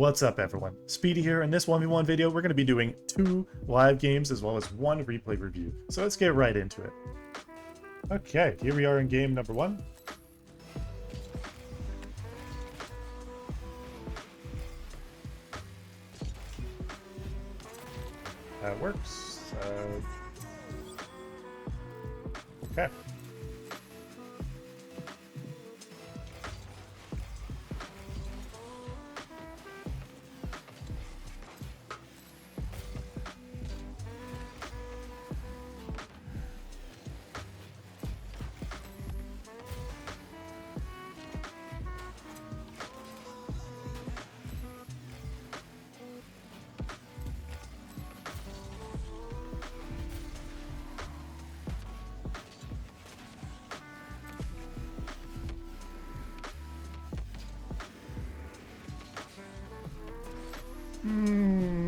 What's up everyone, Speedy here. In this 1v1 video we're going to be doing 2 live games as well as 1 replay review. So let's get right into it. Okay, here we are in game number 1. That works. Okay.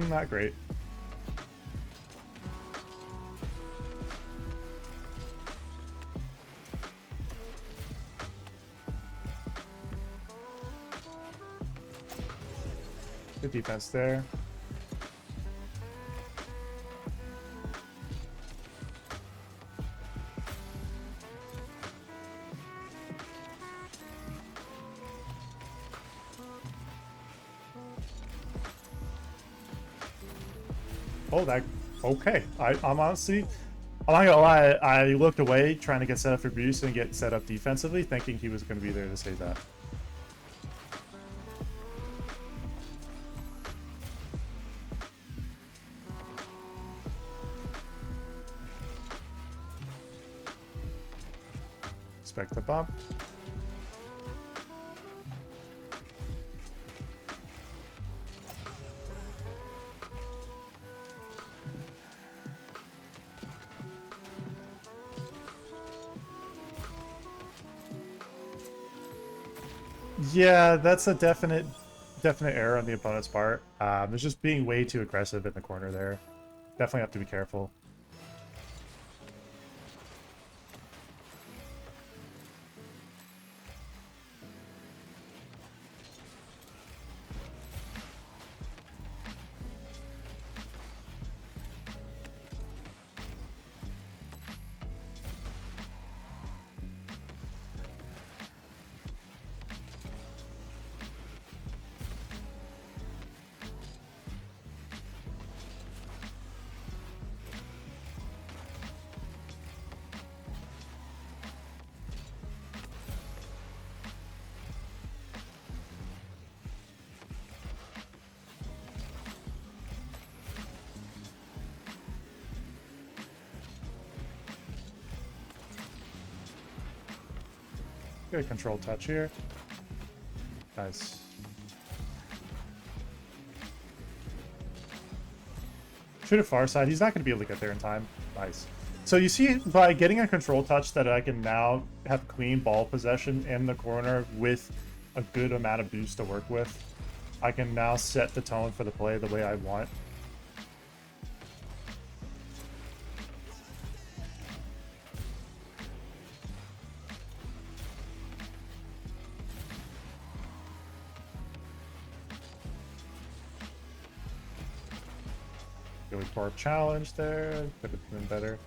Not great. Good defense there. Oh, that okay. I'm honestly, I'm not gonna lie. I looked away trying to get set up for Bruce and get set up defensively, thinking he was going to be there to save that. Expect the bump. Yeah, that's a definite error on the opponent's part. It's just being way too aggressive in the corner there. Definitely have to be careful. Good control touch here. Nice. Shoot it far side. He's not going to be able to get there in time. Nice. So you see, by getting a control touch, that I can now have clean ball possession in the corner with a good amount of boost to work with. I can now set the tone for the play the way I want. Really poor challenge there. Could have been better.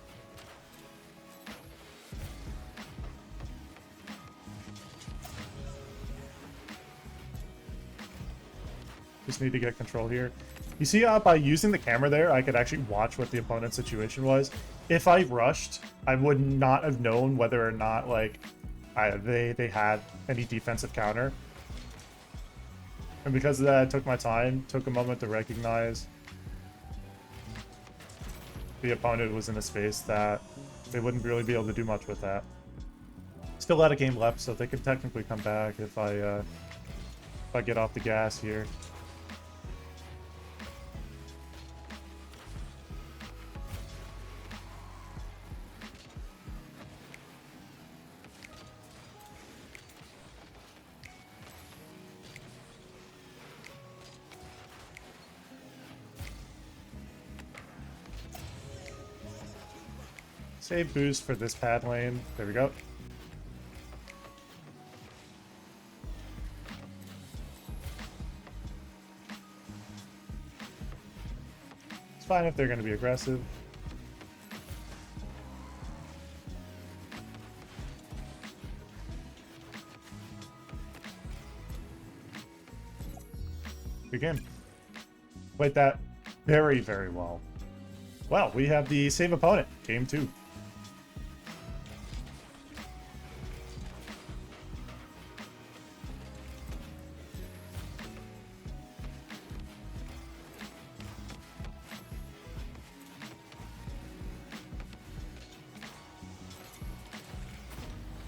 Just need to get control here. You see, by using the camera there, I could actually watch what the opponent's situation was. If I rushed, I would not have known whether or not like they had any defensive counter. And because of that, I took my time, took a moment to recognize the opponent was in a space that they wouldn't really be able to do much with that. Still had a game left, so they could technically come back if I get off the gas here. Save boost for this pad lane. There we go. fine if they're going to be aggressive. Good game. Played that very, very well. Well, we have the same opponent. Game 2.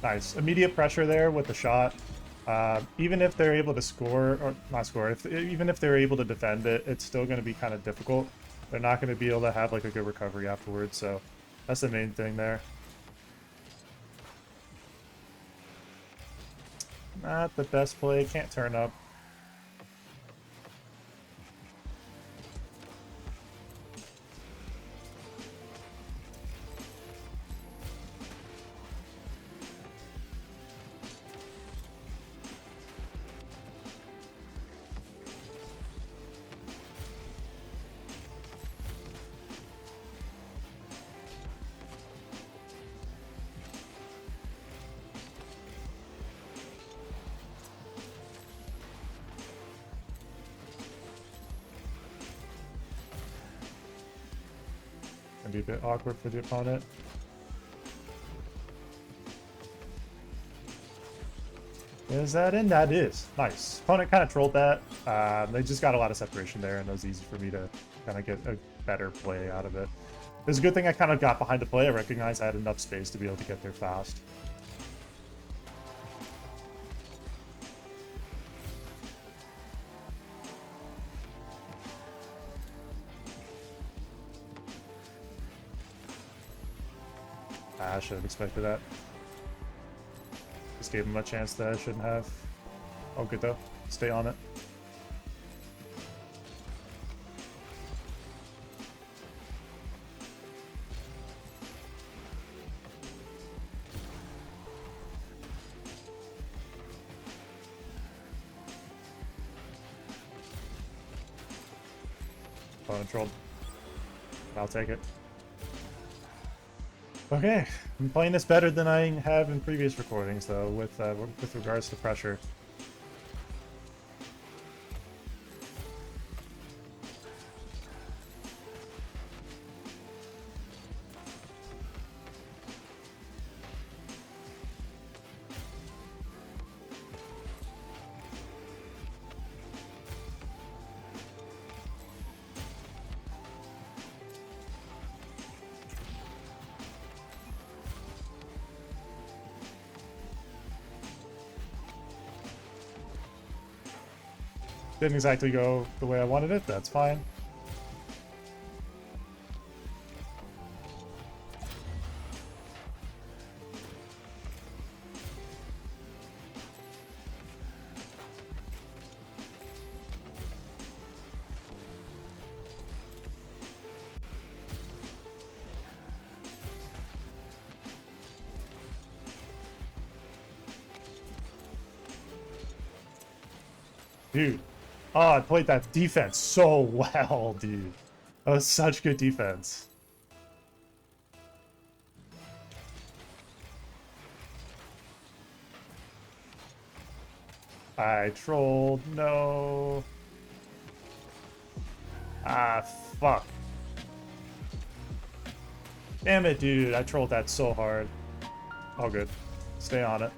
Nice. Immediate pressure there with the shot. Even if they're able to score, or not score, even if they're able to defend it, it's still going to be kind of difficult. They're not going to be able to have like a good recovery afterwards, so that's the main thing there. Not the best play, can't turn up. Can be a bit awkward for the opponent. Is that in? That is. Nice. Opponent kind of trolled that. They just got a lot of separation there, and it was easy for me to kind of get a better play out of it. It was a good thing I kind of got behind the play. I recognized I had enough space to be able to get there fast. I should have expected that. Just gave him a chance that I shouldn't have. Oh, good though. Stay on it. Controlled. I'll take it. Okay, I'm playing this better than I have in previous recordings, though, with regards to pressure. Didn't exactly go the way I wanted it, that's fine. Dude. Oh, I played that defense so well, dude. That was such good defense. I trolled. No. Ah, fuck. Damn it, dude. I trolled that so hard. All good. Stay on it.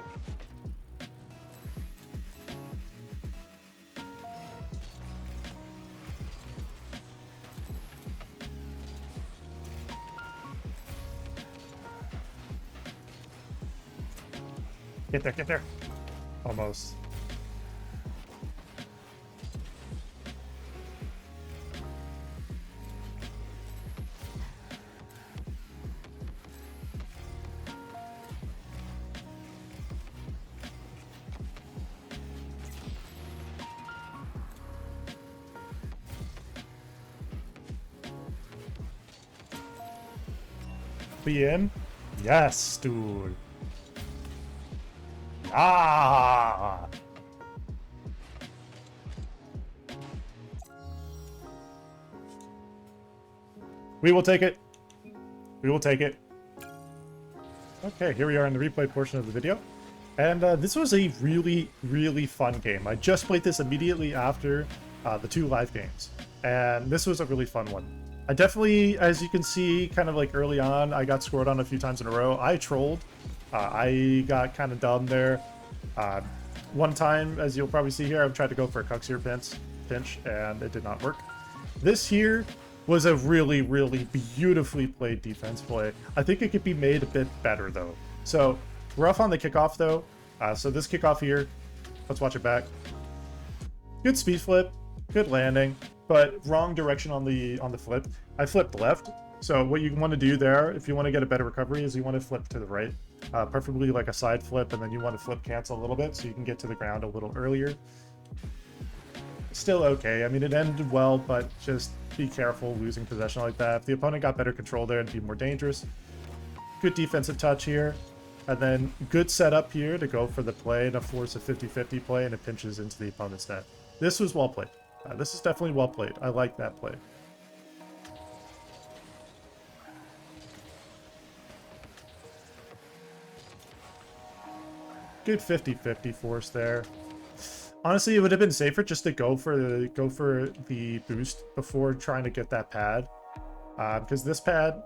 Get there, get there. Almost. Be in? Yes, dude. Ah! We will take it. We will take it. Okay, here we are in the replay portion of the video. And this was a really, really fun game. I just played this immediately after the 2 live games. And this was a really fun one. I definitely, as you can see, kind of like early on, I got scored on a few times in a row. I trolled. I got kind of dumb there. One time, as you'll probably see here, I've tried to go for a Cuxier pinch, and it did not work. This here was a really, really beautifully played defense play. I think it could be made a bit better, though. So, we're off on the kickoff, though. So this kickoff here, let's watch it back. Good speed flip, good landing, but wrong direction on the flip. I flipped left. So what you want to do there, if you want to get a better recovery, is you want to flip to the right. Preferably like a side flip, and then you want to flip cancel a little bit so you can get to the ground a little earlier. Still okay. I mean, it ended well, but just be careful losing possession like that. If the opponent got better control there, it'd be more dangerous. Good defensive touch here. And then good setup here to go for the play and force a 50-50 play, and it pinches into the opponent's net. This was well played. This is definitely well played. I like that play. Good 50-50 force there. Honestly, it would have been safer just to go for the boost before trying to get that pad, because this pad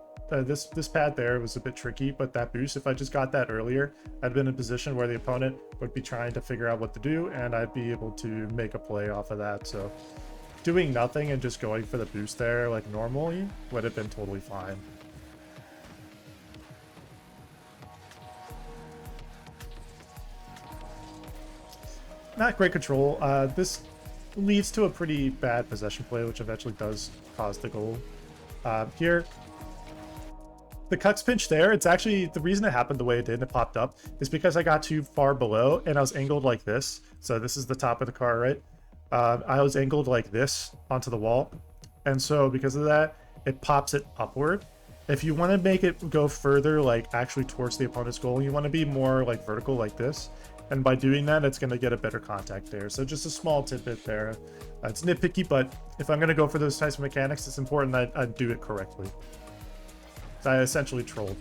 there was a bit tricky. But that boost, if I just got that earlier, I'd been in a position where the opponent would be trying to figure out what to do, and I'd be able to make a play off of that. So doing nothing and just going for the boost there like normally would have been totally fine. Not great control. This leads to a pretty bad possession play, which eventually does cause the goal. Here, the Cux pinch there, it's actually, the reason it happened the way it did and it popped up is because I got too far below and I was angled like this. So this is the top of the car, right? I was angled like this onto the wall. And so because of that, it pops it upward. If you want to make it go further, like actually towards the opponent's goal, you want to be more like vertical like this. And by doing that, it's going to get a better contact there. So just a small tidbit there. It's nitpicky, but if I'm going to go for those types of mechanics, it's important that I do it correctly. So I essentially trolled.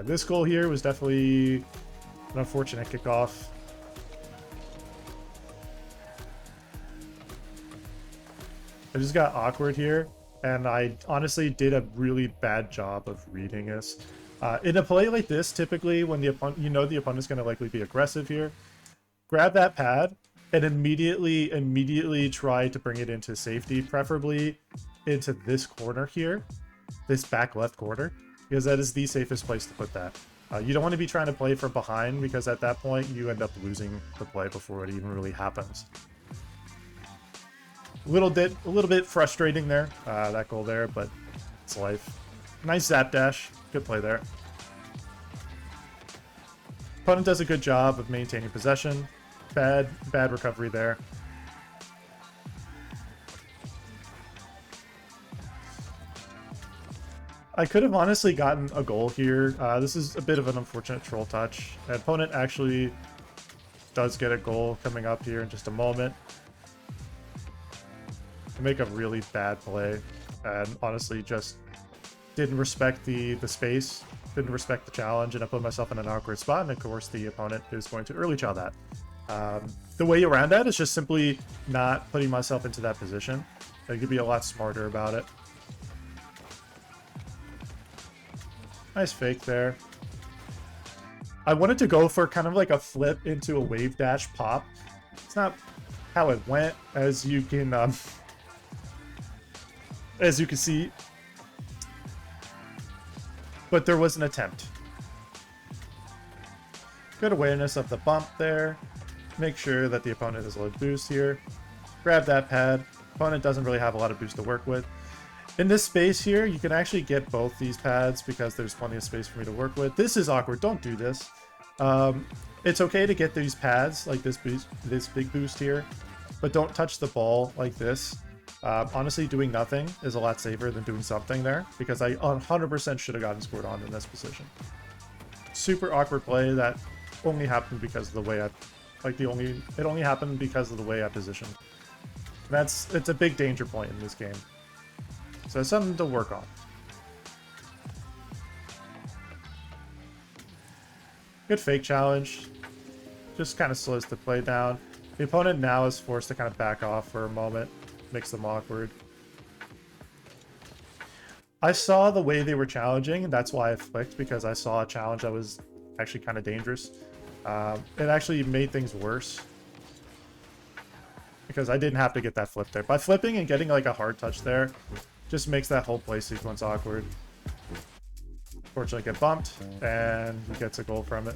This goal here was definitely an unfortunate kickoff. I just got awkward here, and I honestly did a really bad job of reading this. In a play like this, typically when the opponent, you know the opponent's going to likely be aggressive here, grab that pad and immediately try to bring it into safety, preferably into this corner here, this back left corner, because that is the safest place to put that. You don't want to be trying to play from behind, because at that point you end up losing the play before it even really happens. A little bit frustrating there, that goal there, but it's life. Nice zap dash, good play there. Opponent does a good job of maintaining possession. Bad recovery there. I could have honestly gotten a goal here. This is a bit of an unfortunate troll touch. The opponent actually does get a goal coming up here in just a moment. I make a really bad play, and honestly just didn't respect the space, didn't respect the challenge, and I put myself in an awkward spot, and of course the opponent is going to early chow that. The way around that is just simply not putting myself into that position. I could be a lot smarter about it. Nice fake there. I wanted to go for kind of like a flip into a wave dash pop. It's not how it went, as you can see, but there was an attempt. Good awareness of the bump there. Make sure that the opponent has low boost here. Grab that pad. Opponent doesn't really have a lot of boost to work with. In this space here, you can actually get both these pads because there's plenty of space for me to work with. This is awkward. Don't do this. It's okay to get these pads, like this big boost here, but don't touch the ball like this. Honestly, doing nothing is a lot safer than doing something there, because I 100% should have gotten scored on in this position. Super awkward play that only happened because of the way it only happened because of the way I positioned. It's a big danger point in this game. So it's something to work on. Good fake challenge. Just kind of slows the play down. The opponent now is forced to kind of back off for a moment. Makes them awkward. I saw the way they were challenging, and that's why I flicked, because I saw a challenge that was actually kind of dangerous. It actually made things worse, because I didn't have to get that flip there. By flipping and getting like a hard touch there, just makes that whole play sequence awkward. Fortunately, get bumped, and he gets a goal from it.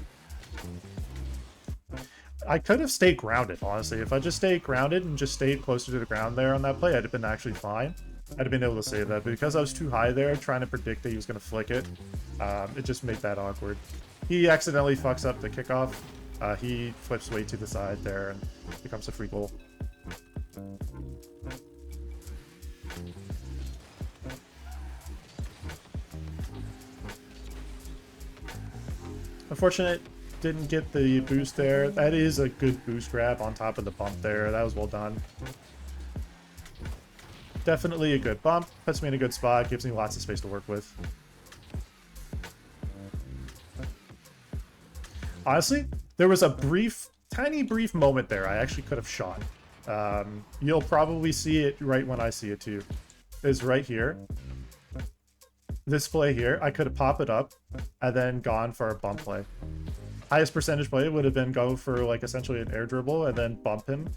I could have stayed grounded, honestly. If I just stayed grounded and just stayed closer to the ground there on that play, I'd have been actually fine. I'd have been able to save that. But because I was too high there, trying to predict that he was going to flick it, it just made that awkward. He accidentally fucks up the kickoff. He flips way to the side there and becomes a free goal. Unfortunate, didn't get the boost there. That is a good boost grab on top of the bump there. That was well done. Definitely a good bump. Puts me in a good spot. Gives me lots of space to work with. Honestly, there was a brief, tiny brief moment there I actually could have shot. You'll probably see it right when I see it too. Is right here. This play here, I could have popped it up and then gone for a bump play. Highest percentage play would have been go for like essentially an air dribble and then bump him,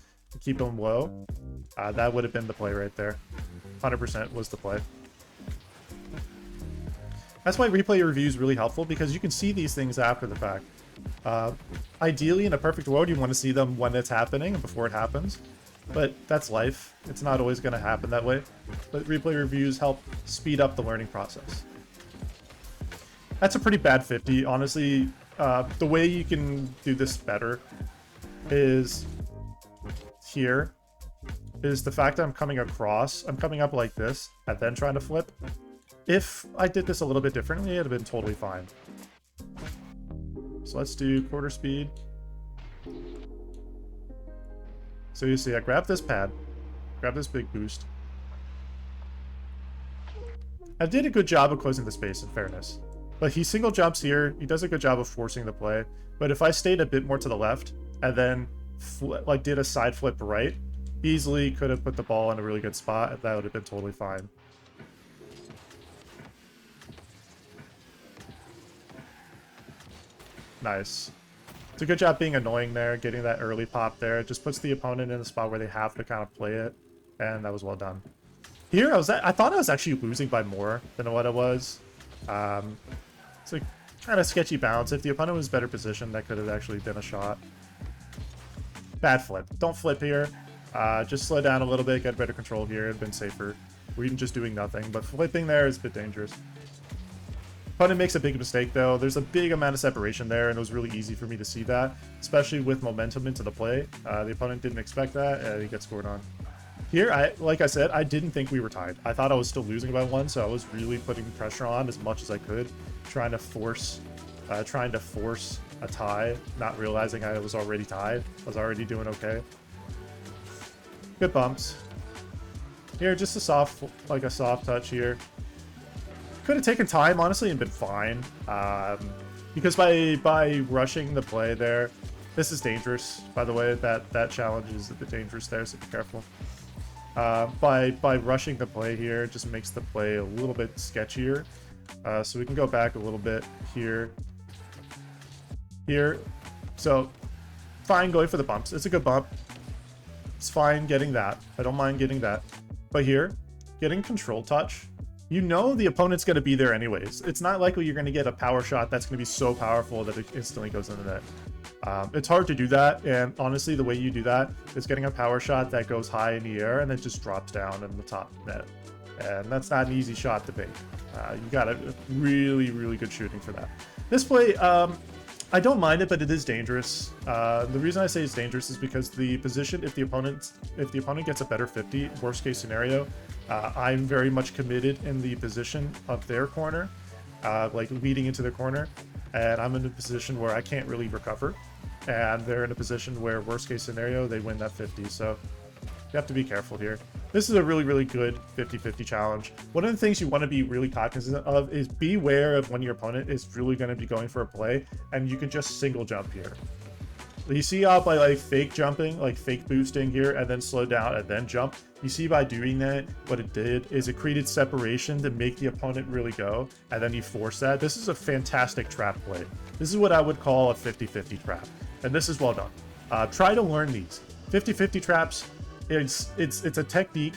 keep him low. That would have been the play right there. 100% was the play. That's why replay review is really helpful, because you can see these things after the fact. Ideally, in a perfect world, you want to see them when it's happening and before it happens. But that's life. It's not always going to happen that way. But replay reviews help speed up the learning process. That's a pretty bad 50. Honestly, the way you can do this better is here. Is the fact that I'm coming across. I'm coming up like this and then trying to flip. If I did this a little bit differently, it'd have been totally fine. So let's do quarter speed. So you see, I grab this pad, grab this big boost. I did a good job of closing the space, in fairness. But he single jumps here. He does a good job of forcing the play. But if I stayed a bit more to the left and then did a side flip right, easily could have put the ball in a really good spot, and that would have been totally fine. Nice. It's a good job being annoying there, getting that early pop there. It just puts the opponent in a spot where they have to kind of play it, and that was well done. Here, I thought I was actually losing by more than what it was. It's a kind of sketchy bounce. If the opponent was better positioned, that could have actually been a shot. Bad flip. Don't flip here. Just slow down a little bit, get better control here. It'd been safer. We're even just doing nothing, but flipping there is a bit dangerous. Opponent makes a big mistake though. There's a big amount of separation there, and it was really easy for me to see that, especially with momentum into the play. The opponent didn't expect that, and he gets scored on. Here, like I said, I didn't think we were tied. I thought I was still losing by one, so I was really putting pressure on as much as I could, trying to force a tie, not realizing I was already tied. I was already doing okay. Good bumps. Here, just a soft touch here. Could have taken time, honestly, and been fine. Because by rushing the play there, this is dangerous, by the way. That challenge is a bit dangerous there, so be careful. By rushing the play here, it just makes the play a little bit sketchier. So we can go back a little bit here. Here. So, fine going for the bumps. It's a good bump. It's fine getting that. I don't mind getting that. But here, getting control touch. You know the opponent's going to be there anyways. It's not likely you're going to get a power shot that's going to be so powerful that it instantly goes into net. It's hard to do that, and honestly, the way you do that is getting a power shot that goes high in the air and then just drops down in the top net. And that's not an easy shot to make. You got a really, really good shooting for that. This play, I don't mind it, but it is dangerous. The reason I say it's dangerous is because the position, if the opponent gets a better 50, worst case scenario, I'm very much committed in the position of their corner, like leading into the corner. and I'm in a position where I can't really recover, and they're in a position where worst case scenario they win that 50. So you have to be careful here. This is a really, really good 50-50 challenge. One of the things you want to be really cognizant of is beware of when your opponent is really going to be going for a play, and you can just single jump here. You see how by like fake jumping, like fake boosting here, and then slow down and then jump. You see by doing that, what it did is it created separation to make the opponent really go, and then you force that. This is a fantastic trap play. This is what I would call a 50-50 trap, and this is well done. Try to learn these 50-50 traps. It's a technique.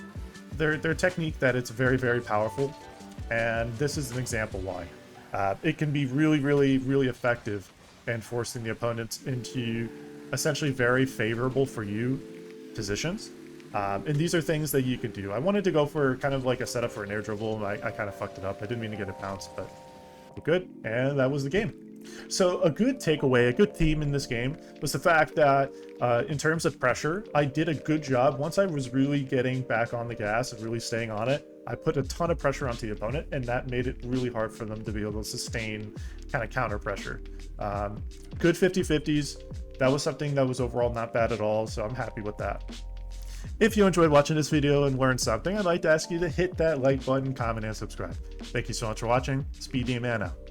They're a technique that it's very, very powerful, and this is an example why. It can be really, really, really effective in forcing the opponents into essentially very favorable for you positions. And these are things that you can do. I wanted to go for kind of like a setup for an air dribble, and I kind of fucked it up. I didn't mean to get it bounced, but we're good. And that was the game. So a good takeaway, a good theme in this game was the fact that in terms of pressure, I did a good job. Once I was really getting back on the gas and really staying on it, I put a ton of pressure onto the opponent, and that made it really hard for them to be able to sustain kind of counter pressure. Good 50-50s. That was something that was overall not bad at all, so I'm happy with that. If you enjoyed watching this video and learned something, I'd like to ask you to hit that like button, comment, and subscribe. Thank you so much for watching. Speedy Man out.